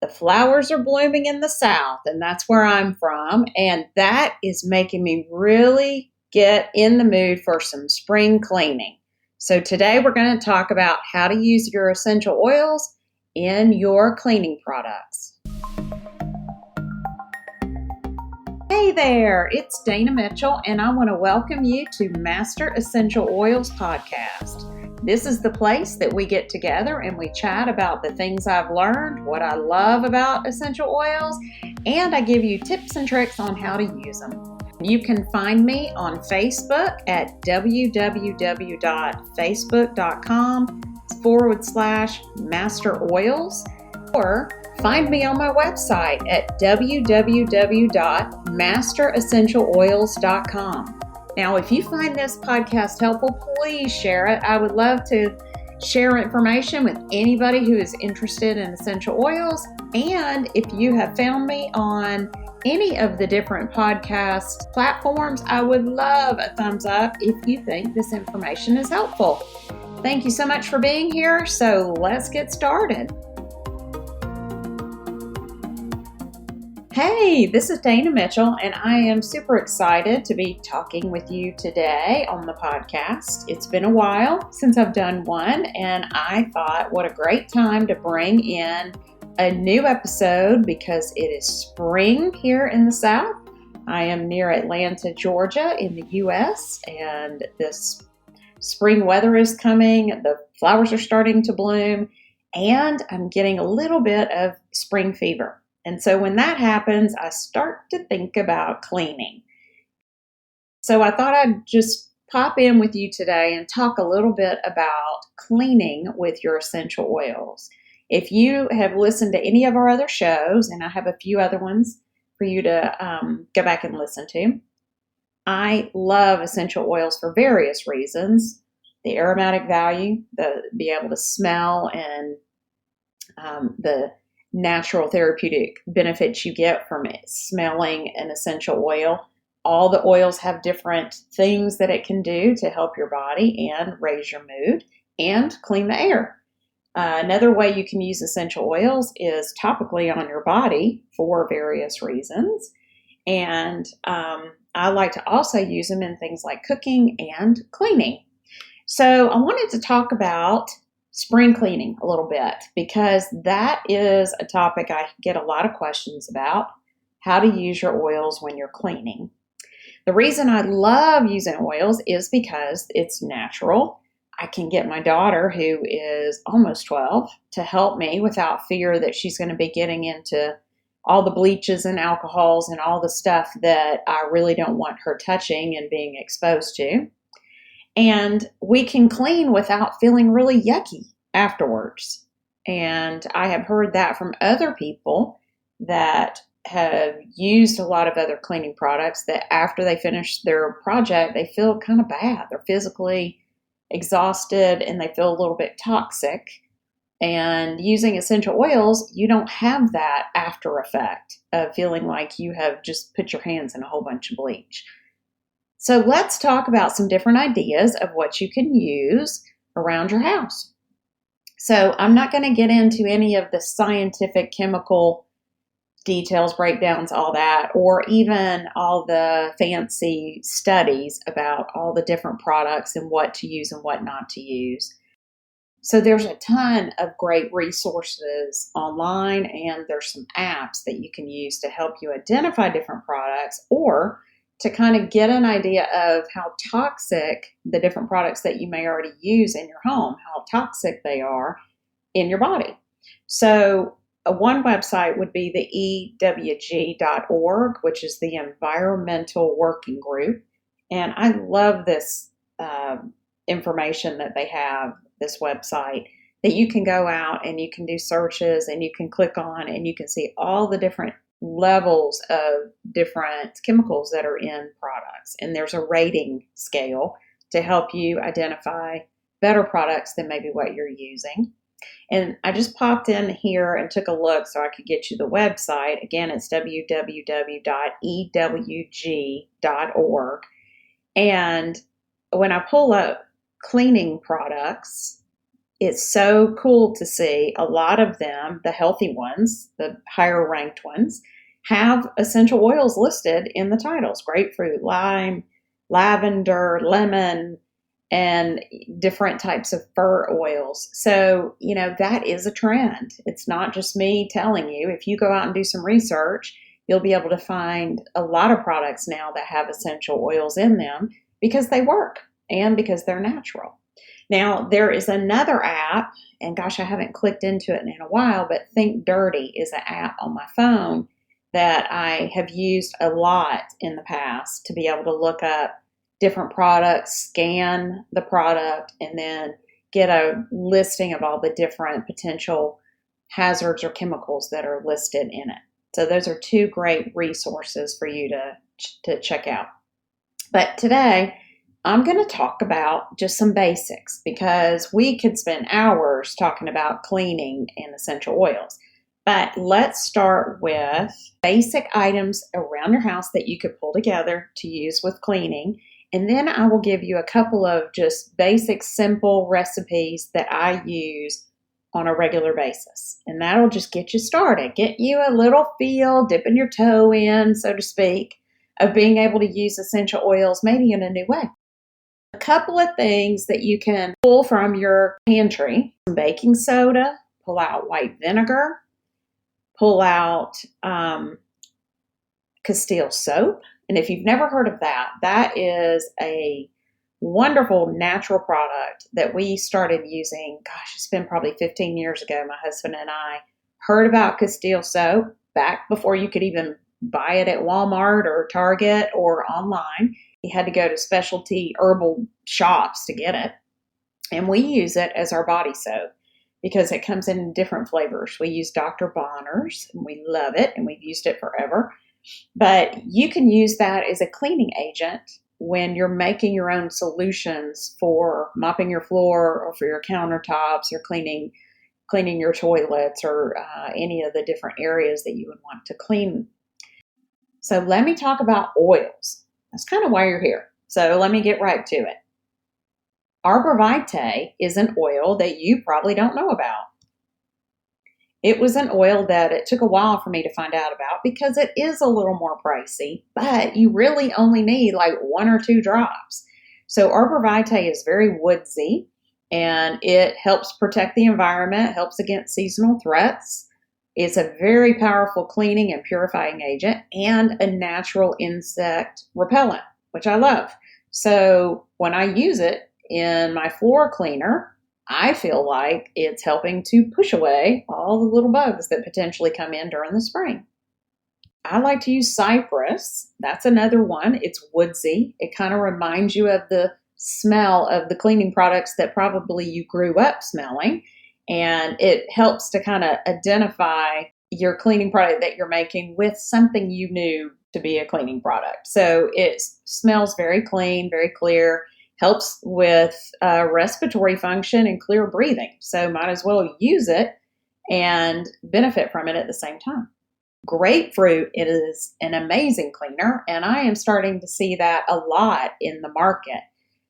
the flowers are blooming in the South, and that's where I'm from. And that is making me really get in the mood for some spring cleaning. So today we're going to talk about how to use your essential oils in your cleaning products. Hey there, it's Dana Mitchell, and I want to welcome you to Master Essential Oils Podcast. This is the place that we get together and we chat about the things I've learned, what I love about essential oils, and I give you tips and tricks on how to use them. You can find me on Facebook at www.facebook.com/masteroils, or find me on my website at www.masteressentialoils.com. Now, if you find this podcast helpful, please share it. I would love to share information with anybody who is interested in essential oils. And if you have found me on any of the different podcast platforms, I would love a thumbs up if you think this information is helpful. Thank you so much for being here. So let's get started. Hey, this is Dana Mitchell, and I am super excited to be talking with you today on the podcast. It's been a while since I've done one, and I thought what a great time to bring in a new episode because it is spring here in the South. I am near Atlanta, Georgia in the U.S., and this spring weather is coming. The flowers are starting to bloom, and I'm getting a little bit of spring fever. And so when that happens, I start to think about cleaning. So I thought I'd just pop in with you today and talk a little bit about cleaning with your essential oils. If you have listened to any of our other shows, and I have a few other ones for you to go back and listen to, I love essential oils for various reasons. The aromatic value, be able to smell, and the natural therapeutic benefits you get from it, smelling an essential oil. All the oils have different things that it can do to help your body and raise your mood and clean the air. Another way you can use essential oils is topically on your body for various reasons. And I like to also use them in things like cooking and cleaning. So I wanted to talk about spring cleaning a little bit because that is a topic I get a lot of questions about, how to use your oils when you're cleaning. The reason I love using oils is because it's natural. I can get my daughter, who is almost 12, to help me without fear that she's going to be getting into all the bleaches and alcohols and all the stuff that I really don't want her touching and being exposed to. And we can clean without feeling really yucky afterwards. And I have heard that from other people that have used a lot of other cleaning products, that after they finish their project, they feel kind of bad. They're physically exhausted and they feel a little bit toxic. And using essential oils, you don't have that after effect of feeling like you have just put your hands in a whole bunch of bleach. So let's talk about some different ideas of what you can use around your house. So I'm not going to get into any of the scientific chemical details, breakdowns, all that, or even all the fancy studies about all the different products and what to use and what not to use. So there's a ton of great resources online, and there's some apps that you can use to help you identify different products or to kind of get an idea of how toxic the different products that you may already use in your home, how toxic they are in your body. So one website would be the EWG.org, which is the Environmental Working Group. And I love this information that they have, this website, that you can go out and you can do searches and you can click on and you can see all the different levels of different chemicals that are in products. And there's a rating scale to help you identify better products than maybe what you're using. And I just popped in here and took a look so I could get you the website. Again, it's www.ewg.org. And when I pull up cleaning products, it's so cool to see a lot of them, the healthy ones, the higher ranked ones, have essential oils listed in the titles: grapefruit, lime, lavender, lemon, and different types of fir oils. So, that is a trend. It's not just me telling you. If you go out and do some research, you'll be able to find a lot of products now that have essential oils in them because they work and because they're natural. Now, there is another app, and gosh, I haven't clicked into it in a while, but Think Dirty is an app on my phone that I have used a lot in the past to be able to look up different products, scan the product, and then get a listing of all the different potential hazards or chemicals that are listed in it. So those are two great resources for you to check out. But today, I'm going to talk about just some basics because we could spend hours talking about cleaning and essential oils. But let's start with basic items around your house that you could pull together to use with cleaning. And then I will give you a couple of just basic, simple recipes that I use on a regular basis. And that'll just get you started, get you a little feel, dipping your toe in, so to speak, of being able to use essential oils maybe in a new way. A couple of things that you can pull from your pantry: some baking soda, pull out white vinegar, pull out Castile soap. And if you've never heard of that, that is a wonderful natural product that we started using. Gosh, it's been probably 15 years ago. My husband and I heard about Castile soap back before you could even buy it at Walmart or Target or online. You had to go to specialty herbal shops to get it. And we use it as our body soap because it comes in different flavors. We use Dr. Bonner's, and we love it, and we've used it forever. But you can use that as a cleaning agent when you're making your own solutions for mopping your floor or for your countertops or cleaning your toilets or any of the different areas that you would want to clean. So let me talk about oils. That's kind of why you're here. So let me get right to it. Arbor Vitae is an oil that you probably don't know about. It was an oil that it took a while for me to find out about because it is a little more pricey, but you really only need like 1 or 2 drops. So Arbor Vitae is very woodsy, and it helps protect the environment, helps against seasonal threats. It's a very powerful cleaning and purifying agent and a natural insect repellent, which I love. So when I use it in my floor cleaner, I feel like it's helping to push away all the little bugs that potentially come in during the spring. I like to use cypress. That's another one. It's woodsy. It kind of reminds you of the smell of the cleaning products that probably you grew up smelling. And it helps to kind of identify your cleaning product that you're making with something you knew to be a cleaning product. So it smells very clean, very clear, helps with respiratory function and clear breathing. So might as well use it and benefit from it at the same time. Grapefruit is an amazing cleaner, and I am starting to see that a lot in the market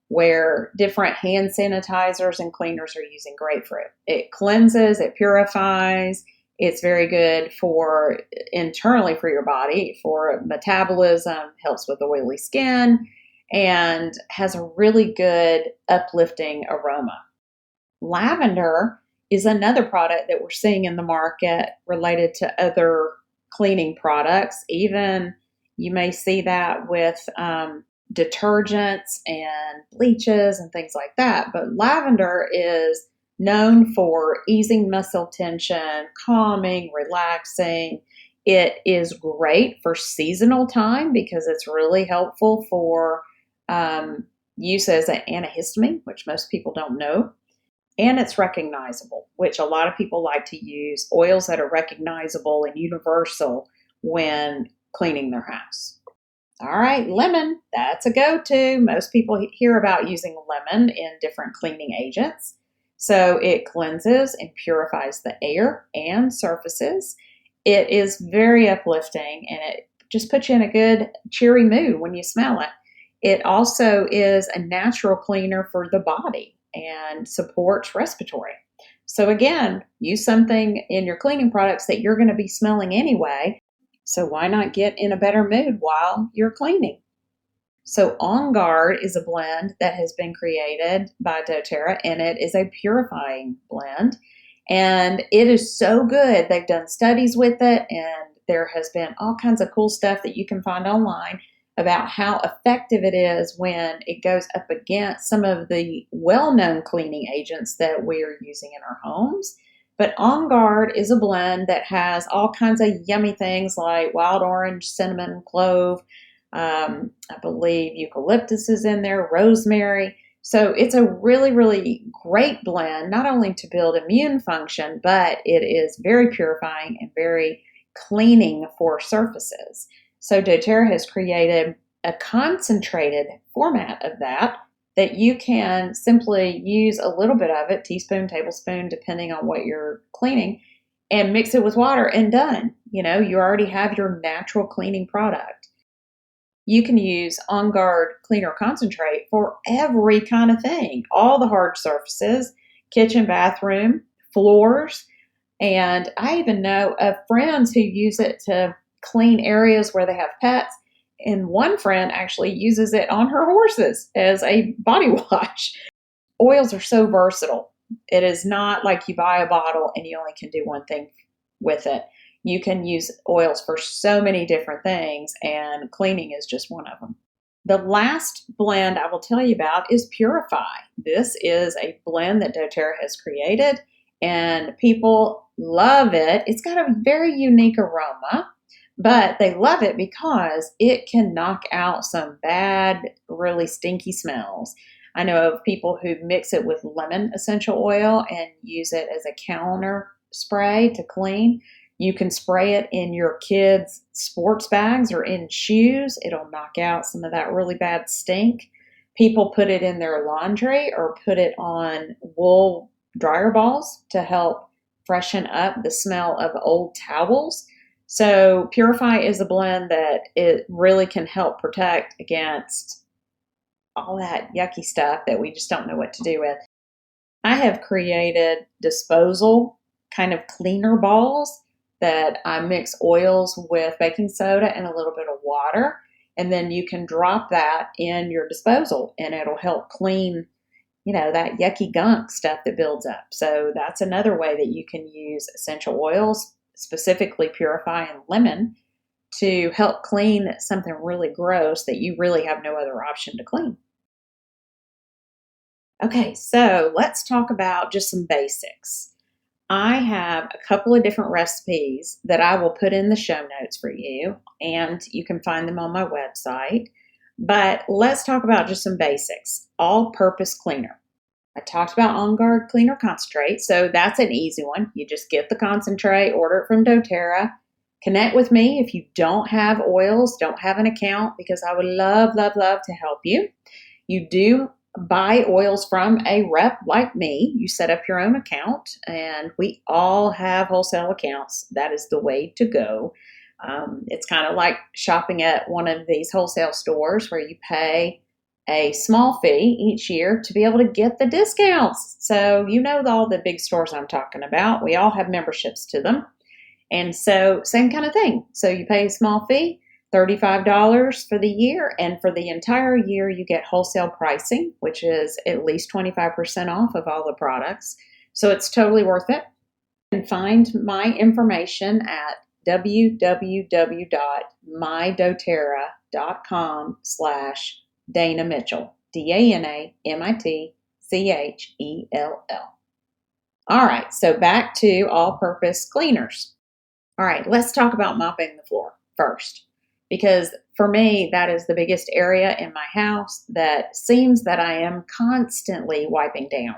where different hand sanitizers and cleaners are using grapefruit. It cleanses, it purifies, it's very good for internally for your body, for metabolism, helps with oily skin, and has a really good uplifting aroma. Lavender is another product that we're seeing in the market related to other cleaning products. Even you may see that with detergents and bleaches and things like that. But lavender is known for easing muscle tension, calming, relaxing. It is great for seasonal time because it's really helpful for use as an antihistamine, which most people don't know. And it's recognizable, which a lot of people like to use oils that are recognizable and universal when cleaning their house. All right, lemon, that's a go-to. Most people hear about using lemon in different cleaning agents. So it cleanses and purifies the air and surfaces. It is very uplifting, and it just puts you in a good, cheery mood when you smell it. It also is a natural cleaner for the body and supports respiratory. So again, use something in your cleaning products that you're going to be smelling anyway. So why not get in a better mood while you're cleaning? So On Guard is a blend that has been created by doTERRA, and it is a purifying blend. And it is so good. They've done studies with it, and there has been all kinds of cool stuff that you can find online about how effective it is when it goes up against some of the well-known cleaning agents that we're using in our homes. But On Guard is a blend that has all kinds of yummy things like wild orange, cinnamon, clove. I believe eucalyptus is in there, rosemary. So it's a really, really great blend, not only to build immune function, but it is very purifying and very cleaning for surfaces. So doTERRA has created a concentrated format of that you can simply use a little bit of it, teaspoon, tablespoon, depending on what you're cleaning, and mix it with water and done. You already have your natural cleaning product. You can use On Guard Cleaner Concentrate for every kind of thing, all the hard surfaces, kitchen, bathroom, floors. And I even know of friends who use it to clean areas where they have pets. And one friend actually uses it on her horses as a body wash. Oils are so versatile. It is not like you buy a bottle and you only can do one thing with it. You can use oils for so many different things, and cleaning is just one of them. The last blend I will tell you about is Purify. This is a blend that doTERRA has created, and people love it. It's got a very unique aroma, but they love it because it can knock out some bad, really stinky smells. I know of people who mix it with lemon essential oil and use it as a counter spray to clean. You can spray it in your kids' sports bags or in shoes. It'll knock out some of that really bad stink. People put it in their laundry or put it on wool dryer balls to help freshen up the smell of old towels. So Purify is a blend that it really can help protect against all that yucky stuff that we just don't know what to do with. I have created disposal kind of cleaner balls that I mix oils with baking soda and a little bit of water. And then you can drop that in your disposal and it'll help clean, that yucky gunk stuff that builds up. So that's another way that you can use essential oils, specifically Purify and lemon, to help clean something really gross that you really have no other option to clean. Okay, so let's talk about just some basics. I have a couple of different recipes that I will put in the show notes for you, and you can find them on my website. But let's talk about just some basics. All-purpose cleaner. I talked about On Guard Cleaner Concentrate, so that's an easy one. You just get the concentrate, order it from doTERRA. Connect with me if you don't have oils, don't have an account, because I would love, love, love to help you. You do buy oils from a rep like me. You set up your own account, and we all have wholesale accounts. That is the way to go. It's kind of like shopping at one of these wholesale stores where you pay a small fee each year to be able to get the discounts. So all the big stores I'm talking about. We all have memberships to them. And so same kind of thing. So you pay a small fee, $35 for the year, and for the entire year you get wholesale pricing, which is at least 25% off of all the products. So it's totally worth it. You can find my information at www.mydoterra.com/Dana Mitchell, DanaMitchell. All right, so back to all-purpose cleaners. All right, let's talk about mopping the floor first, because for me, that is the biggest area in my house that seems that I am constantly wiping down.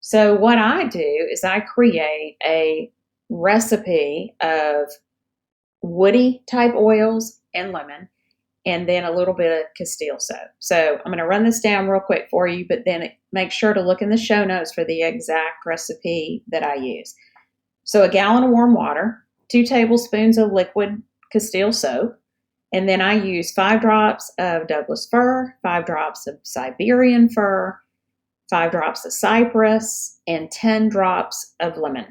So what I do is I create a recipe of woody type oils and lemon, and then a little bit of Castile soap. So I'm going to run this down real quick for you, but then make sure to look in the show notes for the exact recipe that I use. So a gallon of warm water, 2 tablespoons of liquid Castile soap, and then I use 5 drops of Douglas fir, 5 drops of Siberian fir, 5 drops of cypress, and 10 drops of lemon.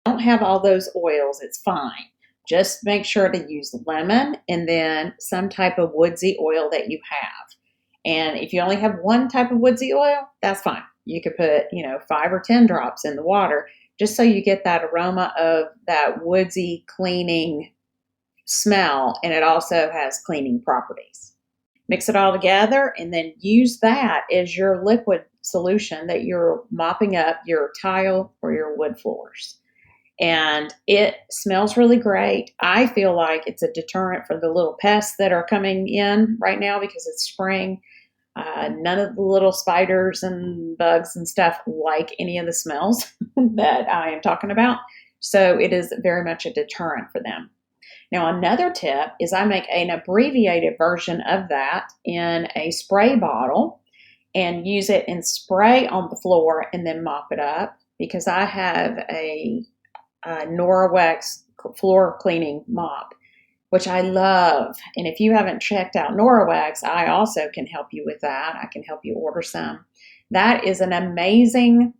Don't have all those oils, it's fine. Just make sure to use lemon and then some type of woodsy oil that you have. And if you only have one type of woodsy oil, that's fine. You could put, 5 or 10 drops in the water just so you get that aroma of that woodsy cleaning smell, and it also has cleaning properties. Mix it all together and then use that as your liquid solution that you're mopping up your tile or your wood floors. And it smells really great. I feel like it's a deterrent for the little pests that are coming in right now because it's spring. None of the little spiders and bugs and stuff like any of the smells that I am talking about. So it is very much a deterrent for them. Now, another tip is I make an abbreviated version of that in a spray bottle and use it and spray on the floor and then mop it up because I have a Norwex floor cleaning mop, which I love. And if you haven't checked out Norwex, I also can help you with that. I can help you order some. That is an amazing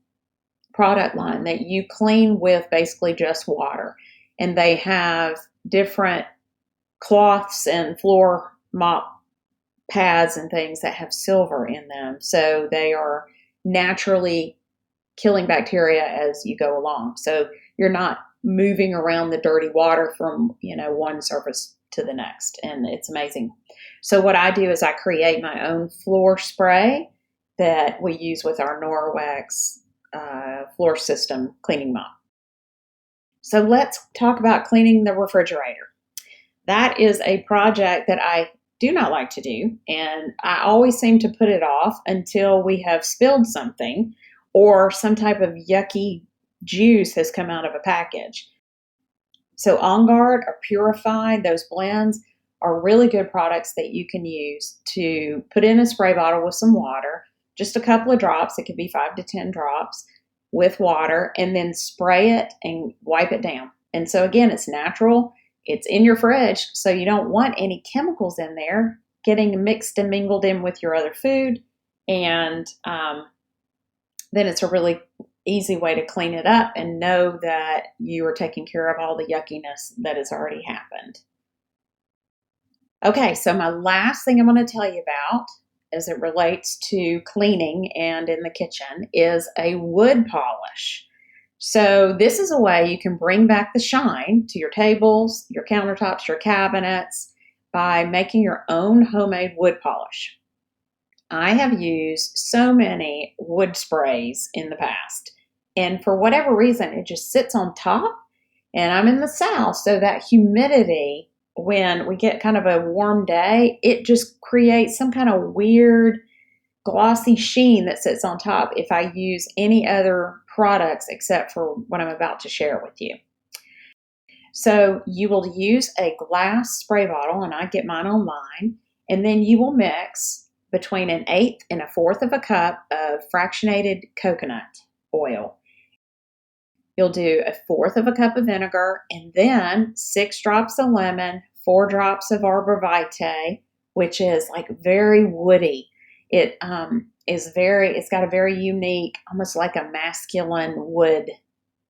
product line that you clean with basically just water. And they have different cloths and floor mop pads and things that have silver in them. So they are naturally killing bacteria as you go along. So you're not moving around the dirty water from, one surface to the next. And it's amazing. So what I do is I create my own floor spray that we use with our Norwex floor system cleaning mop. So let's talk about cleaning the refrigerator. That is a project that I do not like to do. And I always seem to put it off until we have spilled something or some type of yucky juice has come out of a package. So On Guard or Purify, those blends are really good products that you can use to put in a spray bottle with some water, just a couple of drops. It could be 5 to 10 drops with water, and then spray it and wipe it down. And so again, it's natural. It's in your fridge, so you don't want any chemicals in there getting mixed and mingled in with your other food. And then it's a really easy way to clean it up and know that you are taking care of all the yuckiness that has already happened. Okay, so my last thing I'm going to tell you about as it relates to cleaning and in the kitchen is a wood polish. So this is a way you can bring back the shine to your tables, your countertops, your cabinets by making your own homemade wood polish. I have used so many wood sprays in the past. And for whatever reason, it just sits on top. And I'm in the South, so that humidity, when we get kind of a warm day, it just creates some kind of weird glossy sheen that sits on top if I use any other products except for what I'm about to share with you. So you will use a glass spray bottle, and I get mine online, and then you will mix between 1/8 and 1/4 of a cup of fractionated coconut oil. You'll do 1/4 of a cup of vinegar and then 6 drops of lemon, 4 drops of arbor vitae, which is like very woody. It's got a very unique, almost like a masculine wood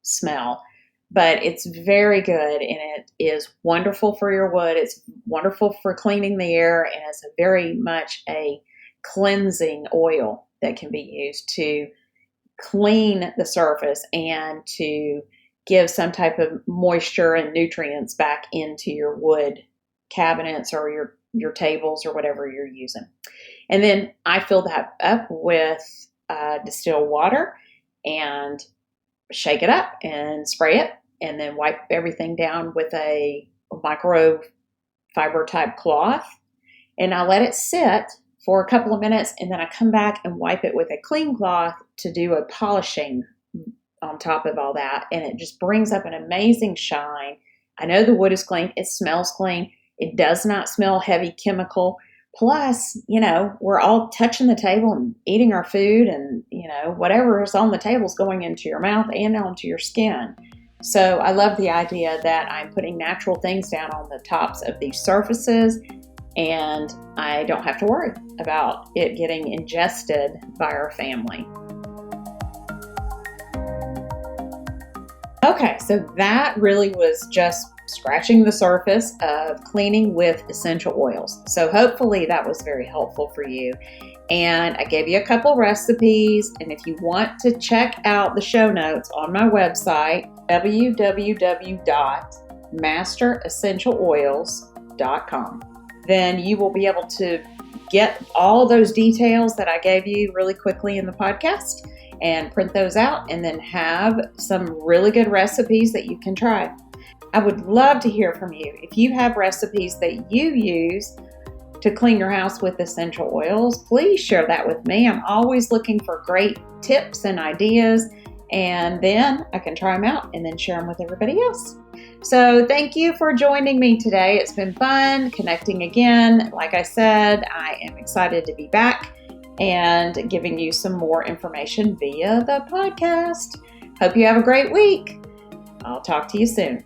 smell, but it's very good and it is wonderful for your wood. It's wonderful for cleaning the air, and it's very much a cleansing oil that can be used to clean the surface and to give some type of moisture and nutrients back into your wood cabinets or your tables or whatever you're using. And then I fill that up with distilled water and shake it up and spray it, and then wipe everything down with a microfiber type cloth. And I let it sit for a couple of minutes, and then I come back and wipe it with a clean cloth to do a polishing on top of all that. And it just brings up an amazing shine. I know the wood is clean. It smells clean. It does not smell heavy chemical. Plus, we're all touching the table and eating our food, and, whatever is on the table is going into your mouth and onto your skin. So I love the idea that I'm putting natural things down on the tops of these surfaces, and I don't have to worry about it getting ingested by our family. Okay, so that really was just scratching the surface of cleaning with essential oils. So hopefully that was very helpful for you. And I gave you a couple recipes. And if you want to check out the show notes on my website, www.masteressentialoils.com, then you will be able to get all those details that I gave you really quickly in the podcast and print those out and then have some really good recipes that you can try. I would love to hear from you. If you have recipes that you use to clean your house with essential oils, please share that with me. I'm always looking for great tips and ideas, and then I can try them out and then share them with everybody else. So thank you for joining me today. It's been fun connecting again. Like I said, I am excited to be back and giving you some more information via the podcast. Hope you have a great week. I'll talk to you soon.